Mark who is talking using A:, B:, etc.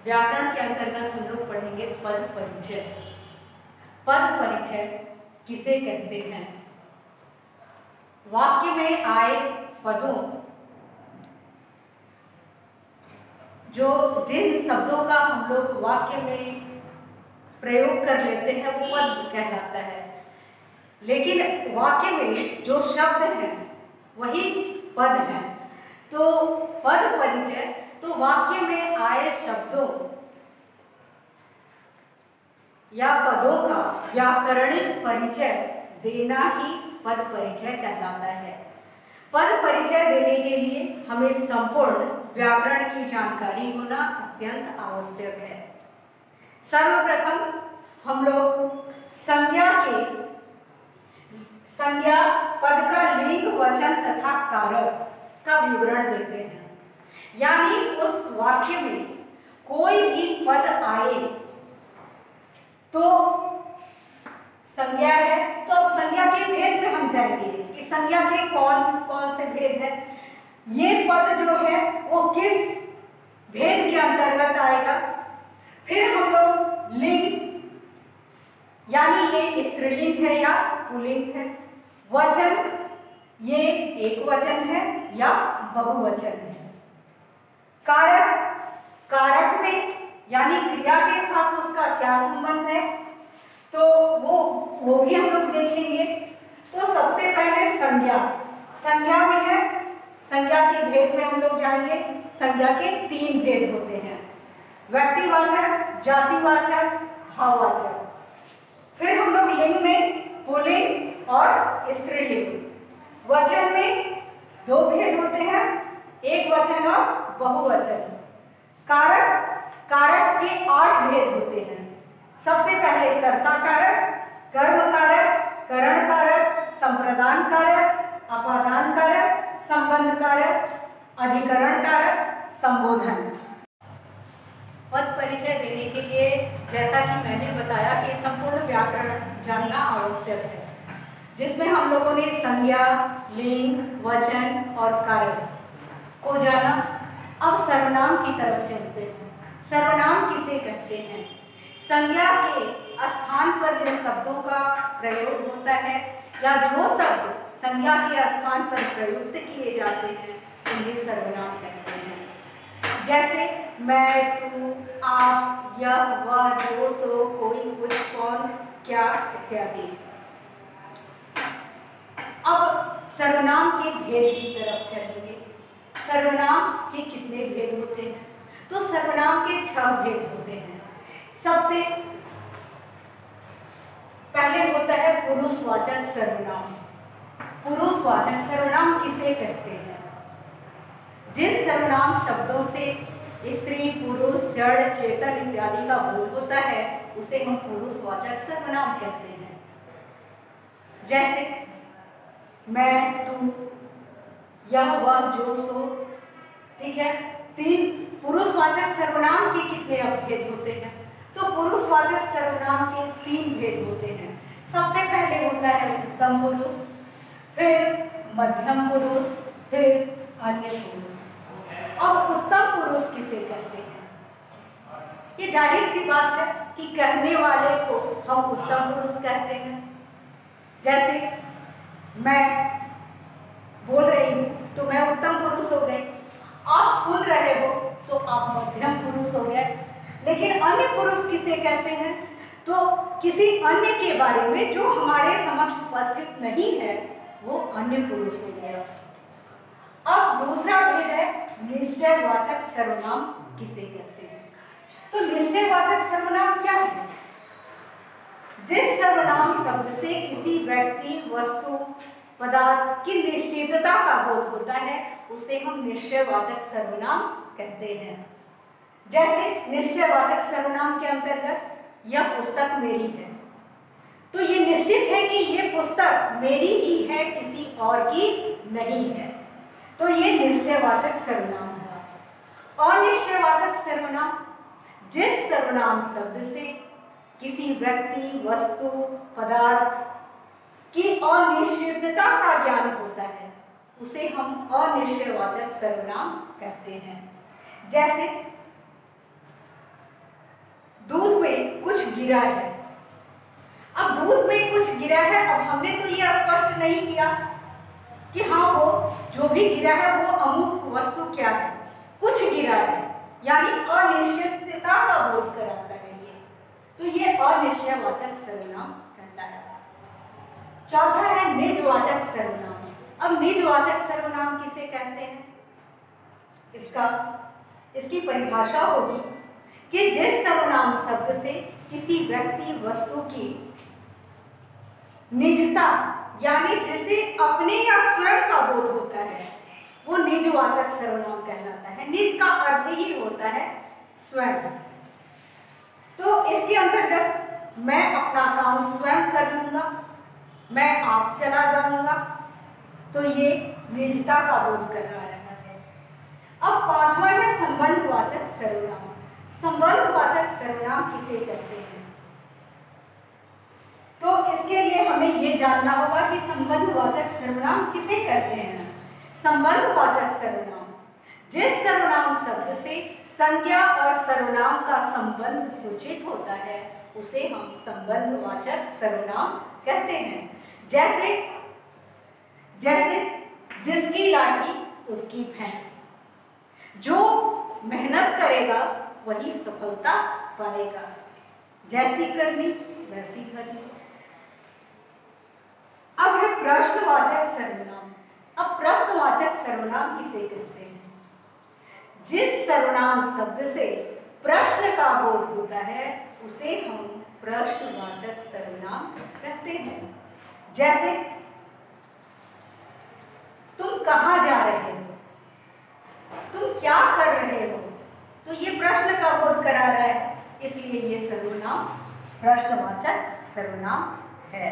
A: व्याकरण के अंतर्गत हम लोग पढ़ेंगे पद परिचय। पद परिचय किसे कहते हैं? वाक्य में आए पदों, जो जिन शब्दों का हम लोग वाक्य में प्रयोग कर लेते हैं वो पद कहलाता है। लेकिन वाक्य में जो शब्द हैं वही पद हैं। तो पद परिचय तो वाक्य में आए शब्दों या पदों का व्याकरणिक परिचय देना ही पद परिचय कहलाता है। पद परिचय देने के लिए हमें संपूर्ण व्याकरण की जानकारी होना अत्यंत आवश्यक है। सर्वप्रथम हम लोग संज्ञा पद का लिंग, वचन तथा कारक का विवरण देते हैं। यानी उस वाक्य में कोई भी पद आए तो संज्ञा है, तो अब संज्ञा के भेद में हम जाएंगे कि संज्ञा के कौन से भेद है, ये पद जो है वो किस भेद के अंतर्गत आएगा। फिर हम लोग लिंग, यानी ये स्त्रीलिंग है या पुल्लिंग है। वचन, ये एक वचन है या बहुवचन है। कारक, कारक में यानी क्रिया के साथ उसका क्या संबंध है, तो वो भी हम लोग देखेंगे। तो सबसे पहले संज्ञा में है, संज्ञा के भेद में हम लोग जाएंगे। संज्ञा के 3 भेद होते हैं, व्यक्तिवाचक, जातिवाचक, भाववाचक। फिर हम लोग लिंग में पुल्लिंग और स्त्रीलिंग। वचन में 2 भेद होते हैं, एक वचन और बहुवचन। कारक, कारक के 8 भेद होते हैं। सबसे पहले कर्ता कारक, कर्म कारक, करण कारक, संप्रदान कारक, अपादान कारक, संबंध कारक, अधिकरण कारक, संबोधन। पद परिचय देने के लिए जैसा कि मैंने बताया कि संपूर्ण व्याकरण जानना आवश्यक है, जिसमें हम लोगों ने संज्ञा, लिंग, वचन और कारक को जाना। अब सर्वनाम की तरफ चलते हैं। सर्वनाम किसे कहते हैं? संज्ञा के स्थान पर जिन शब्दों का प्रयोग होता है या जो शब्द संज्ञा के स्थान पर प्रयुक्त किए जाते हैं उन्हें सर्वनाम कहते हैं। जैसे मैं, तू, आप, यह, वह, जो, सो, कोई, कुछ, कौन, क्या इत्यादि। अब सर्वनाम के भेद की तरफ चलेंगे। सर्वनाम के कितने भेद होते हैं? तो सर्वनाम के 6 भेद होते हैं। सबसे पहले होता है पुरुषवाचक सर्वनाम। पुरुषवाचक सर्वनाम किसे कहते हैं? जिन सर्वनाम शब्दों से स्त्री, पुरुष, जड़, चेतन इत्यादि का बोध होता है उसे हम पुरुषवाचक सर्वनाम कहते हैं। जैसे मैं, तू, यह, वह, जो, सो। ठीक है। 3 पुरुषवाचक सर्वनाम के कितने भेद होते हैं? तो पुरुषवाचक सर्वनाम के 3 भेद होते हैं। सबसे पहले होता है उत्तम पुरुष, फिर मध्यम पुरुष, फिर अन्य पुरुष। अब उत्तम पुरुष किसे कहते हैं? ये जाहिर सी बात है कि कहने वाले को हम उत्तम पुरुष कहते हैं। जैसे मैं बोल रही हूँ तो मैं उत्तम पुरुष हो गई, आप सुन रहे हो तो आप मध्यम पुरुष हो गए। लेकिन अन्य पुरुष किसे कहते हैं? तो किसी अन्य के बारे में जो हमारे समक्ष उपस्थित नहीं है वो अन्य पुरुष हो गया। अब दूसरा भेद है निश्चयवाचक सर्वनाम किसे कहते हैं? तो निश्चयवाचक सर्वनाम क्या है? जिस सर्वनाम शब्द से किसी व्यक्ति, वस्तु, पदार्थ की निश्चितता का बोध होता है उसे हम निश्चयवाचक सर्वनाम कहते हैं। जैसे निश्चयवाचक सर्वनाम के अंतर्गत यह पुस्तक मेरी है, तो ये निश्चित है कि ये पुस्तक मेरी ही है, किसी और की नहीं है, तो ये निश्चयवाचक सर्वनाम हुआ। अनिश्चयवाचक सर्वनाम, जिस सर्वनाम शब्द से किसी व्यक्ति, वस्तु, पदार्थ की अनिश्चितता का ज्ञान होता है उसे हम अनिश्चयवाचक सर्वनाम कहते हैं। जैसे दूध में कुछ गिरा है। अब दूध में कुछ गिरा है, अब हमने तो ये स्पष्ट नहीं किया कि हाँ वो जो भी गिरा है वो अमुक वस्तु क्या है, कुछ गिरा है, यानी अनिश्चितता का बोध कराता है ये, तो ये अनिश्चयवाचक सर्वनाम कहता है। चौथा है निजवाचक सर्वनाम। अब निजवाचक सर्वनाम किसे कहते हैं? इसकी परिभाषा होगी कि जिस सर्वनाम शब्द से किसी व्यक्ति वस्तु की निजता यानी जिसे अपने या स्वयं का बोध होता है वो निजवाचक सर्वनाम कहलाता है। निज का अर्थ ही होता है स्वयं। तो इसके अंतर्गत मैं अपना काम स्वयं कर लूंगा, मैं आप चला जाऊंगा, तो ये निजता का बोध कर रहा है। अब पांचवा है संबंधवाचक सर्वनाम। संबंधवाचक सर्वनाम किसे कहते हैं? तो इसके लिए हमें ये जानना होगा कि संबंधवाचक सर्वनाम किसे कहते हैं। संबंधवाचक सर्वनाम जिस सर्वनाम शब्द से संज्ञा और सर्वनाम का संबंध सूचित होता है उसे हम संबंधवाचक सर्वनाम कहते हैं। जैसे जिसकी लाठी उसकी भैंस, जो मेहनत करेगा वही सफलता पाएगा, जैसी करनी वैसी भरनी। अब है प्रश्नवाचक सर्वनाम। अब प्रश्नवाचक सर्वनाम किसे कहते हैं? जिस सर्वनाम शब्द से प्रश्न का बोध होता है उसे हम प्रश्नवाचक सर्वनाम कहते हैं। जैसे तुम कहाँ जा रहे हो, तुम क्या कर रहे हो, तो ये प्रश्न का बोध करा रहा है, इसलिए ये सर्वनाम प्रश्नवाचक सर्वनाम है।